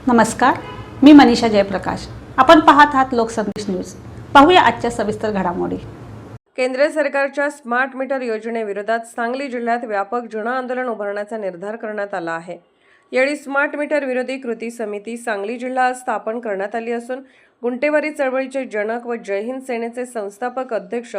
नमस्कार, मी मनीषा जयप्रकाश। आपण पाहत आहात लोकसंदेश न्यूज। पाहूया आजच्या सविस्तर घडामोडी। केंद्र सरकारच्या स्मार्ट मीटर योजनेविरोधात सांगली जिल्ह्यात व्यापक जनआंदोलन उभारण्याचा निर्धार करण्यात आला आहे। यावेळी स्मार्ट मीटर विरोधी कृती समिती सांगली जिल्हा स्थापन करण्यात आली असून गुंटेवारी चळवळीचे जनक व जय हिंद सेनेचे संस्थापक अध्यक्ष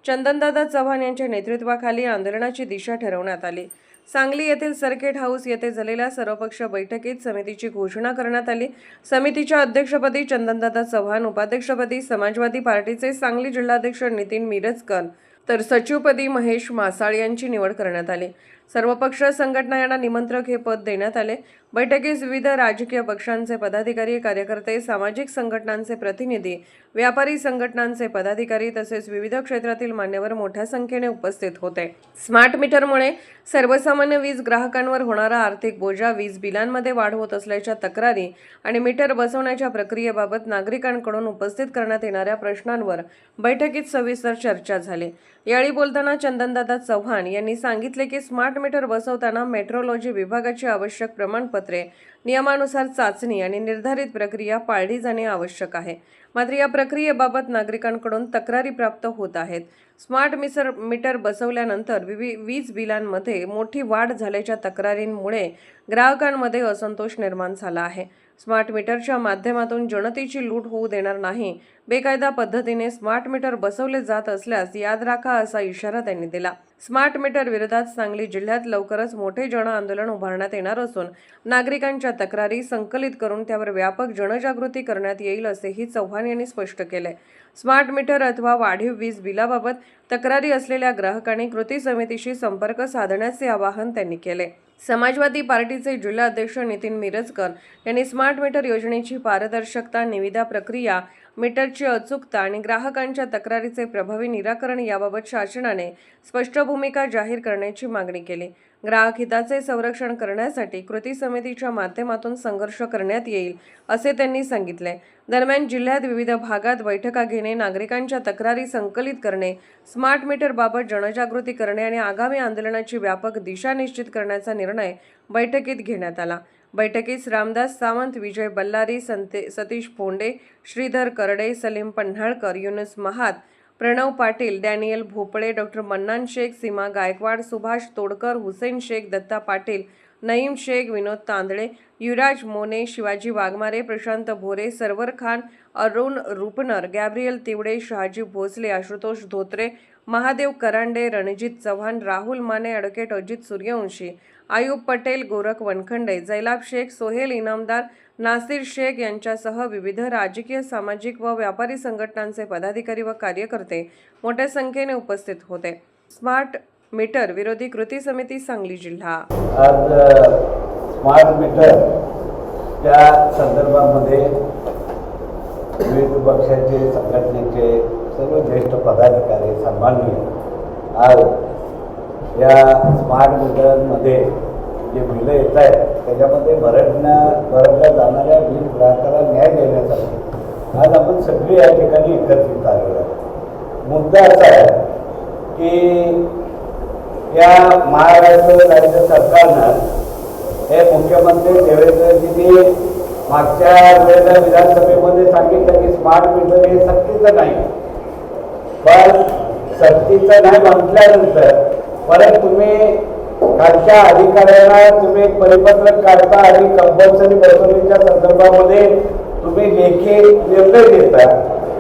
चंदनदादा चव्हाण यांच्या नेतृत्वाखाली आंदोलनाची दिशा ठरवण्यात आली। सांगली येथील सर्किट हाऊस येथे झालेल्या सर्वपक्ष बैठकीत समितीची घोषणा करण्यात आली। समितीच्या अध्यक्षपदी चंदनदादा चव्हाण, उपाध्यक्षपदी समाजवादी पार्टीचे सांगली जिल्हाध्यक्ष नितीन मिरजकर तर सचिवपदी महेश मासाळ यांची निवड करण्यात आली। सर्वपक्ष संघटना यांना निमंत्रक हे पद देण्यात आले। बैठकीस विविध राजकीय पक्षांचे पदाधिकारी, कार्यकर्ते, सामाजिक संघटनांचे प्रतिनिधी, व्यापारी संघटनांचे पदाधिकारी तसेच विविध क्षेत्रातील मान्यवर मोठ्या संख्येने उपस्थित होते। स्मार्ट मीटरमुळे सर्वसामान्य वीज ग्राहकांवर होणारा आर्थिक बोजा, वीज बिलांमध्ये वाढ होत असल्याच्या तक्रारी आणि मीटर बसवण्याच्या प्रक्रियेबाबत नागरिकांकडून उपस्थित करण्यात येणाऱ्या प्रश्नांवर बैठकीत सविस्तर चर्चा झाली। यावेळी बोलताना चंदनदादा चव्हाण यांनी सांगितले की स्मार्ट मीटर बसवताना मेट्रोलॉजी विभागाची आवश्यक प्रमाणपत्रे, नियमानुसार चाचणी आणि निर्धारित प्रक्रिया पाळली जाणे आवश्यक आहे। मात्र या प्रक्रियेबाबत नागरिकांकडून तक्रारी प्राप्त होत आहेत। स्मार्ट मीटर बसवल्यानंतर वीज बिलांमध्ये मोठी वाढ झाल्याच्या तक्रारींमुळे ग्राहकांमध्ये असंतोष निर्माण झाला आहे। स्मार्ट मीटरच्या माध्यमातून जनतेची लूट होऊ देणार नाही। बेकायदा पद्धतीने स्मार्ट मीटर बसवले जात असल्यास याद राखा असा इशारा त्यांनी दिला। स्मार्ट मीटर विरोधात सांगली जिल्ह्यात लवकरच मोठे जन आंदोलन उभारण्यात येणार असून नागरिकांच्या तक्रारी संकलित करून त्यावर व्यापक जनजागृती करण्यात येईल असेही चव्हाण यांनी स्पष्ट केले। स्मार्ट मीटर अथवा वाढीव वीज बिलाबाबत तक्रारी असलेल्या ग्राहकांनी कृती समितीशी संपर्क साधण्याचे आवाहन त्यांनी केले। समाजवादी पार्टीचे जिल्हा अध्यक्ष नितीन मिरजकर यांनी स्मार्ट मीटर योजनेची पारदर्शकता, निविदा प्रक्रिया, मीटरची अचूकता आणि ग्राहकांच्या तक्रारीचे प्रभावी निराकरण याबाबत शासनाने स्पष्ट भूमिका जाहीर करण्याची मागणी केली। ग्राहक हिताचे संरक्षण करण्यासाठी कृती समितीच्या माध्यमातून संघर्ष करण्यात येईल असे त्यांनी सांगितले। दरम्यान जिल्ह्यात विविध भागात बैठका घेणे, नागरिकांच्या तक्रारी संकलित करणे, स्मार्ट मीटर बाबत जनजागृती करणे आणि आगामी आंदोलनाची व्यापक दिशा निश्चित करण्याचा निर्णय बैठकीत घेण्यात आला। बैठकीस रामदास सावंत, विजय बल्लारी, सतीश फोंडे, श्रीधर करडे, सलीम पन्हाळकर, युनुस महात, प्रणव पाटील, डॅनियल भोपळे, डॉक्टर मन्नान शेख, सीमा गायकवाड, सुभाष तोडकर, हुसेन शेख, दत्ता पाटील, नईम शेख, विनोद तांदळे, युवराज मोने, शिवाजी वाघमारे, प्रशांत भोरे, server Khan, Arun Rupnar, Gabriel तिवडे, Shahaji Bhosale, Ashutosh Dhotre, Mahadev Karande, Ranjit Chavan, Rahul Mane, advocate Ajit Suryavanshi, Ayub Patel, Gorakh Wankhede, जैलाब Shaikh, Sohail Inamdar, Nasir Shaikh यांच्यासह विविध राजकीय, सामाजिक व व्यापारी संघटनांचे पदाधिकारी व कार्यकर्ते मोठ्या संख्येने उपस्थित होते। स्मार्ट मीटर विरोधी कृती समिती सांगली जिल्हा। आज स्मार्ट मीटर त्या संदर्भामध्ये विविध पक्षाचे, संघटनेचे सर्व ज्येष्ठ पदाधिकारी, सन्माननीय आज या स्मार्ट मीटरमध्ये जे बिलं येत आहेत त्याच्यामध्ये भरल्या जाणाऱ्या वीज ग्राहकाला न्याय देण्यासाठी आज आपण सगळे या ठिकाणी एकत्रित आलेलो आहोत। मुद्दा असा आहे की या महाराष्ट्र राज्य सरकारनं हे मुख्यमंत्री देवेंद्रजींनी मागच्या वेळेला विधानसभेमध्ये सांगितलं की स्मार्ट मीटर हे सक्तीचं नाही, पण सक्तीचं नाही म्हटल्यानंतर परत तुम्ही खालच्या अधिकाऱ्यांना तुम्ही परिपत्रक काढता आणि कंपल्सरी बसवण्याच्या संदर्भामध्ये तुम्ही लेखी निर्णय देता।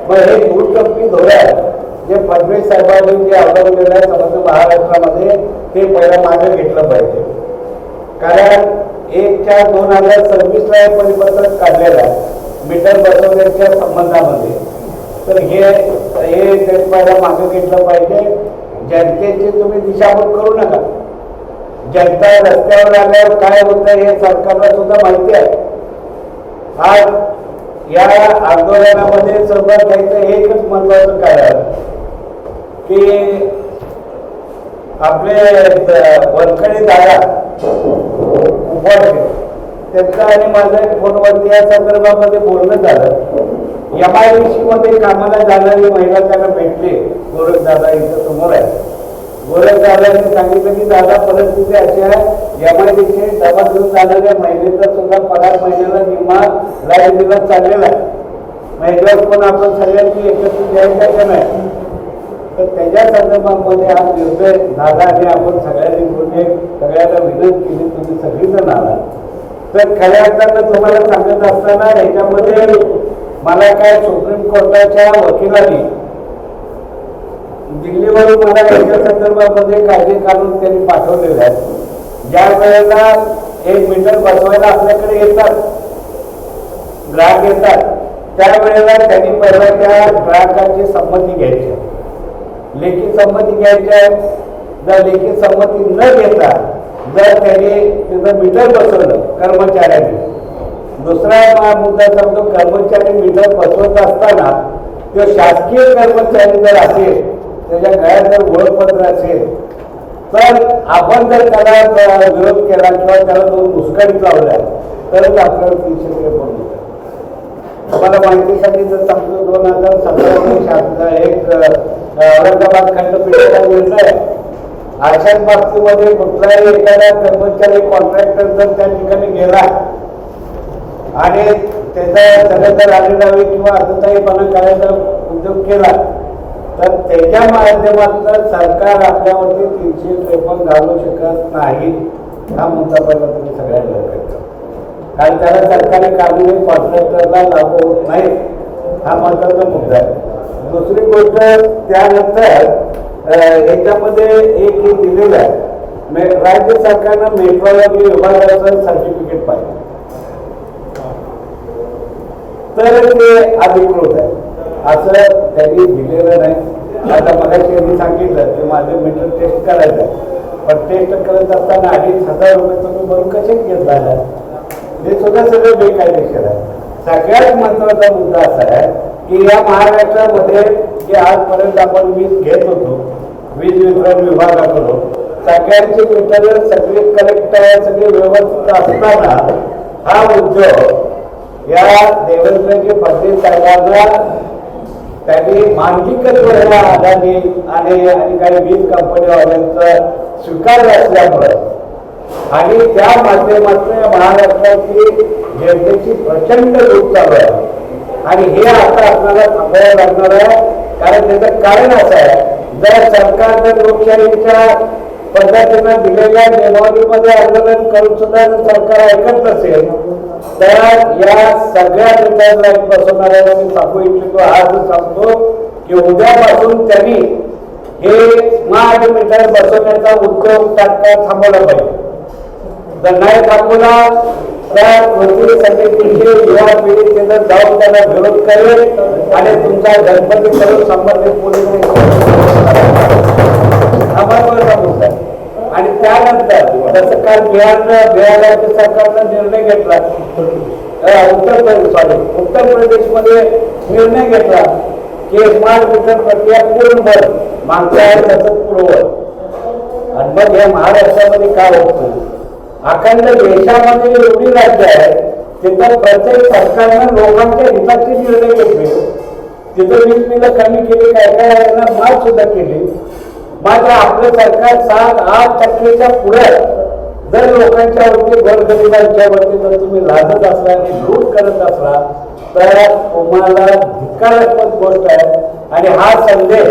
मग हे दूरकल्पी धोरण जे फडणवीस साहेबांनी जे अवलंबलेलं आहे समज महाराष्ट्रामध्ये ते पहिलं मागे घेतलं पाहिजे। कारण 1/4/2026 हे परिपत्रक काढलेलं आहे मीटर बसवण्याच्या संबंधामध्ये, तर हे पहिलं मागे घेतलं पाहिजे। जनतेची तुम्ही दिशाभूल करू नका। जनता रस्त्यावर आल्यावर काय होतं हे सरकारला सुद्धा माहिती आहे। आज या आंदोलनामध्ये सहभाग घ्यायचं एकच महत्वाचं कारण की आपले वनखडे दादा उभारले त्यांचं आणि माझं फोनवरती या संदर्भामध्ये बोलणं झालं। MIDC मध्ये कामाला जाणारी महिला त्यांना भेटली, गोरख दादा इथं समोर आहे, गोरखदारांनी सांगितलं की दादा परिस्थिती अशी आहे, एमआयडीसी डबा घेऊन जाणाऱ्या महिलेचा सुद्धा पगार महिन्याला निम्मा लाईट दिला चाललेला आहे. महिन्यावर पण आपण सगळ्यांनी एकत्रित द्यायचा का नाही. तर त्याच्या संदर्भामध्ये हा निर्णय दादा आणि आपण सगळ्यांनी मिळून एक सगळ्यांना विनंती केली, तुम्ही सगळीजण आला. तर खऱ्या अर्थानं तुम्हाला सांगत असताना ह्याच्यामध्ये मला काय सुप्रीम कोर्टाच्या वकिलांनी दिल्लीवरून मला याच्या संदर्भामध्ये कायदे काढून त्यांनी पाठवलेले आहेत. ज्या वेळेला एक मीटर बसवायला आपल्याकडे येतात, ग्राहक येतात, त्यावेळेला त्यांनी पहिला त्या ग्राहकाची संमती घ्यायची, लेखी संमती घ्यायची आहे. जर लेखी संमती न घेता जर त्यांनी तिथं मीटर बसवलं कर्मचाऱ्यांनी, दुसरा मुद्दा सांगतो, कर्मचारी मीटर बसवत असताना तो शासकीय कर्मचारी जर असेल, त्याच्या गळ्यात जर ओळखपत्र असेल, तर आपण जर त्याला विरोध केला किंवा त्याला दोन मुस्कळीत लावल्या तरच आपल्याला 300 रुपये पडून देतात. तुम्हाला माहितीसाठी जर सांगतो 2017 एक औरंगाबाद खंडपीठाचा निर्णय, अशाच बाबतीमध्ये कुठलाही एखादा कर्मचारी कॉन्ट्रॅक्टर जर त्या ठिकाणी गेला आणि त्याचा सगळं राजीनामे किंवा अर्थाहीपणा करायचा उद्योग केला, तर त्याच्या माध्यमातून सरकार आपल्यावरती 353 घालू शकत नाही. हा मुद्दा पहिला तुम्ही सगळ्यांना लक्षात ठेवा, कारण त्याला सरकारी कानूनी कॉन्ट्रॅक्टरला लागू होत नाही. हा महत्वाचा मुद्दा आहे. दुसरी गोष्ट त्यानंतर याच्यामध्ये एक हे दिलेलं आहे, राज्य सरकारनं मेट्रोलॉजी विभागाचं सर्टिफिकेट पाहिजे तर ते अधिकृत आहे, असं त्यांनी दिलेलं नाही. आता मगाशी यांनी सांगितलं की माझं मीटर टेस्ट करायचं आहे, पण टेस्ट करत असताना 2,500 रुपये तुम्ही भरून कसे घेतला आहे, हे सुद्धा सगळं बेकायदेशीर आहे. सगळ्यात महत्वाचा मुद्दा असा आहे की या महाराष्ट्रामध्ये जे आजपर्यंत आपण वीज घेत होतो, वीज वितरण विभागाकडून सगळ्यांची मीटर सगळे करेक्ट आहे, सगळे व्यवस्थित असताना हा उद्योग या देवेंद्रजी फडणवीस साहेबांना त्यांनी मानकीकत्व ह्या अदानी आणि काही वीज कंपनीवाल्यांचा स्वीकारलं असल्यामुळं आणि त्या माध्यमातून महाराष्ट्राची जनतेची प्रचंड लूट चालू आहे. आणि हे आता आपल्याला थांबायला लागणार आहे, कारण त्याचं कारण असं आहे, जर सरकार जर लोकशाहीच्या पद्धतीनं दिलेल्या नियमावलीमध्ये आंदोलन करून सुद्धा जर सरकार ऐकत नसेल, तर या सगळ्या मीटर बसवणाऱ्यांना मी सांगू इच्छितो, आज सांगतो की उद्यापासून त्यांनी हे स्मार्ट मीटर बसवण्याचा उद्योग तात्काळ थांबवला पाहिजे. जर नाही थांबवला तर कृती समितीचे युवा पिढी तिथं जाऊन त्याला विरोध करेल आणि तुमचा गणपती करून संबंधित पोलीस हा महत्वाचा मुद्दा आहे. आणि त्यानंतर जसं काल बिहार राज्य सरकारनं निर्णय घेतला, उत्तर प्रदेशमध्ये निर्णय घेतला की स्मार्ट मीटर प्रक्रिया पूर्ण मागच्या आहे तसंच पुरवत. आणि मग या महाराष्ट्रामध्ये काय होतं, अखंड देशामध्ये एवढी राज्य आहे तिथं प्रत्येक सरकारनं लोकांच्या हिताचे निर्णय घेतले, तिथं वीज बिलं कमी केली, काय माफ सुद्धा केली. मात्र आपलं सरकार 7-8% पुढे जर लोकांच्या वरती गोरगरिबांच्या वरती जर तुम्ही लादत असला आणि लूट करत असला तर तुम्हाला धिक्कारात्मक गोष्ट आहे. आणि हा संदेश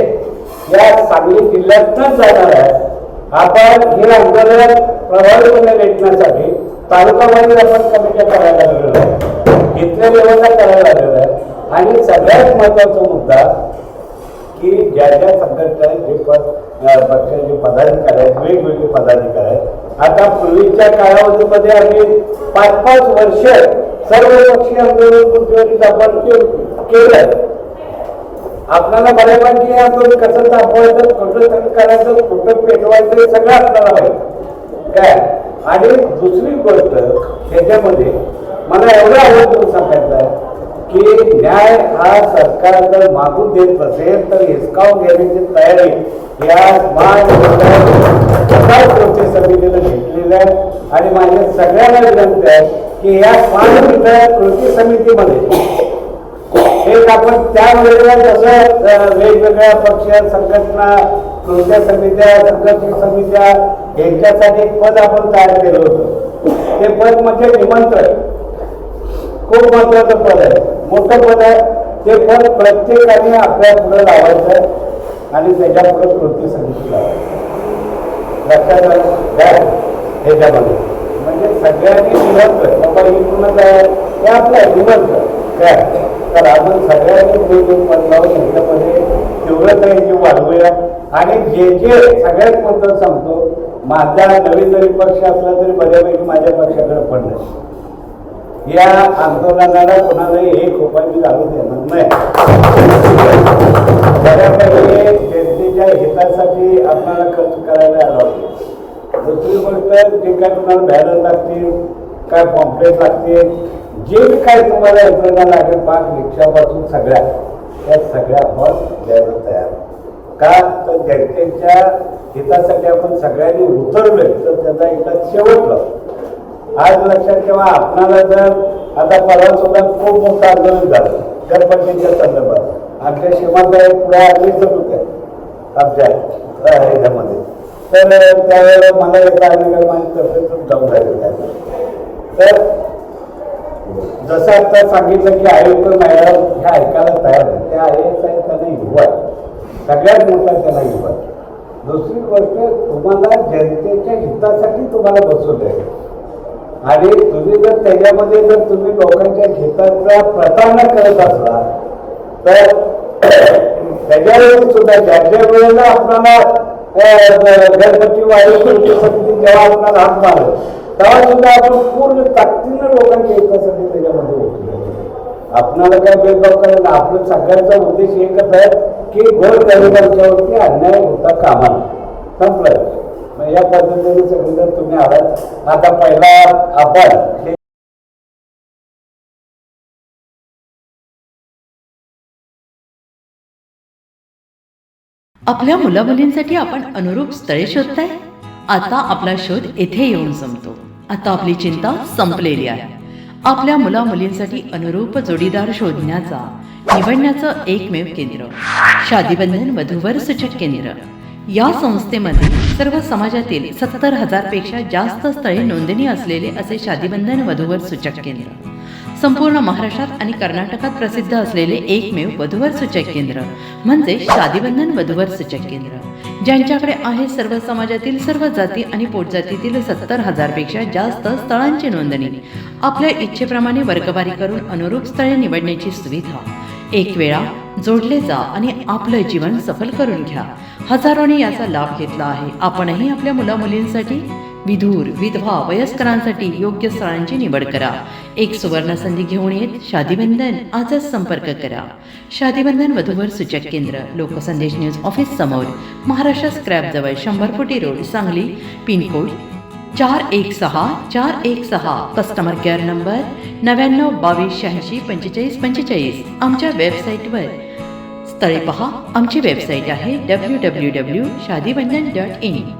या सांगली जिल्ह्यातच जाणार आहे. आपण हे आंदोलन प्रभावीपणे रेटण्यासाठी तालुकामध्ये आपण कमिट्या करायला लागलेलो आहे, इथल्या लेवलला करायला लागलेलं आहे. आणि सगळ्यात महत्वाचा मुद्दा की ज्या ज्या संघटना जे पक्षाचे पदाधिकारी आहेत, वेगवेगळे पदाधिकारी आहेत, आता पूर्वीच्या कालावधीमध्ये आम्ही 5-5 वर्ष सर्वपक्षीय आंदोलन आपण केलं. आपल्याला बऱ्यापैकी आंदोलन कसं थांबवायचं, कुठं करायचं, कुठं पेटवायचं हे सगळं आपल्याला माहिती काय. आणि दुसरी गोष्ट त्याच्यामध्ये मला एवढं आवर्जून सांगायचं आहे की न्याय हा सरकार जर मागून देत नसेल तर हिसकावून घेण्याची तयारी या कृती समितीने घेतलेली आहे. आणि माझ्या सगळ्यांना विनंती आहे की या स्मार्ट मीटर कृती समितीमध्ये एक आपण त्यावेळेला जसं वेगवेगळ्या पक्ष संघटना कृत्य समित्या संघटन समित्या यांच्यासाठी एक पद आपण तयार केलं होतं. ते पद म्हणजे निमंत्रण, खूप महत्वाचं पद आहे, मोठं पद आहे. ते पद प्रत्येकाने आपल्या पुढे लावायचं आणि त्याच्या पुढे कृती समिती लावायची. लक्षात घ्या ह्याच्यामध्ये म्हणजे सगळ्यांनी निमंत्रण बाबा ही पूर्ण काय हे आपलं निमंत्रण काय. तर आपण सगळ्यांनी वेगवेगळे पद लावून ह्याच्यामध्ये तीव्रता याची वाढवूया. आणि जे जे सगळ्यात महत्त्वाचं सांगतो, माझा नवीन जरी पक्ष असला तरी बऱ्यापैकी माझ्या पक्षाकडे पण नाही. या आंदोलनाला कोणालाही एक रुपया मी घालून देणार नाही. बऱ्यापैकी जनतेच्या हितासाठी आपल्याला खर्च करायला आला. दुसरी गोष्ट, जे काय तुम्हाला बॅनर लागतील, काय पॉम्पलेट लागतील, जे काय तुम्हाला यंत्रणा लागेल, पाक रिक्षापासून सगळ्या त्या सगळ्या आपण द्यायला तयार. का तर जनतेच्या हितासाठी आपण सगळ्यांनी उतरलोय तर त्याचा एकदा शेवटला. आज लक्षात ठेवा, आपणाला जर आता परवा सुद्धा खूप मोठं आंदोलन झालं गणपतीच्या संदर्भात. आमच्या सीमांत पुढे आधीच होत्या आमच्या ह्याच्यामध्ये. तर त्यावेळेला मला एका आणि माझी तब्येतच जाऊन राहिली. तर जसं आता सांगितलं की आयुक्त मॅडम हे ऐकायला तयार आहे. त्या IAS आहेत, त्यांना युवा आहे, सगळ्यात मोठा त्यांना युवा. दुसरी गोष्ट, तुम्हाला जनतेच्या हितासाठी तुम्हाला बसवलं आहे आणि तुम्ही जर त्याच्यामध्ये जर तुम्ही लोकांच्या हिताचा प्रतारणा करत असला तर त्याच्यावर सुद्धा ज्या वेळेला आपल्याला गणपती वाढी समिती जेव्हा आपल्याला हात मारलं तेव्हा सुद्धा आपण पूर्ण ताकदीनं लोकांच्या हितासाठी त्याच्यामध्ये होतो. आपल्याला काय भेदभाव करायला, आपलं सगळ्यांचा उद्देश एकच आहे की गोरगरिबांच्यावरती अन्याय होता कामा संपलं. या पद्धतीने सगळीजण तुम्ही आलात. आता पहिला आपण आपल्या मुलामुलींसाठी आपण अनुरूप स्थळे शोधताय. आता आपला शोध येथे येऊन संपतो. आता आपली चिंता संपलेली आहे. आपल्या मुलामुलींसाठी अनुरूप जोडीदार शोधण्याचा निवडण्याचं एकमेव केंद्र शादीबंधन वधूवर सूचक केंद्र. या संस्थेमध्ये सर्व समाजातील 70,000 पेक्षा जास्त स्थळे नोंदणी असलेले असे शादीबंधन वधूवर सूचक केंद्र. संपूर्ण महाराष्ट्रात आणि कर्नाटकात प्रसिद्ध असलेले एकमेव वधूवर सूचक केंद्र म्हणजे शादीबंधन वधूवर सूचक केंद्र. ज्यांच्याकडे आहे सर्व समाजातील सर्व जाती आणि पोटजातीतील 70,000 पेक्षा जास्त स्थळांची नोंदणी. आपल्या इच्छेप्रमाणे वर्गवारी करून अनुरूप स्थळे निवडण्याची सुविधा. एक वेळा जोडले जा आणि आपलं जीवन सफल करून घ्या. हजारोंनी याचा लाभ घेतला आहे. आपणही आपल्या मुलामुलींसाठी, विधूर, विधवा, वयस्करांसाठी योग्य स्थळांची निवड करा. एक सुवर्ण संधी घेऊन येत शादीबंधन. आजच संपर्क करा. शादीबंधन वधूवर सूचक केंद्र, लोकसंदेश न्यूज ऑफिस समोर, महाराष्ट्र स्क्रॅप जवळ, 100 फुटी road, Sangli. Pincode 416-416. Customer care number 99-22-86-45-45. आमच्या वेबसाईटवर स्थळे पहा. आमची वेबसाईट आहे www.shadibandhan.in.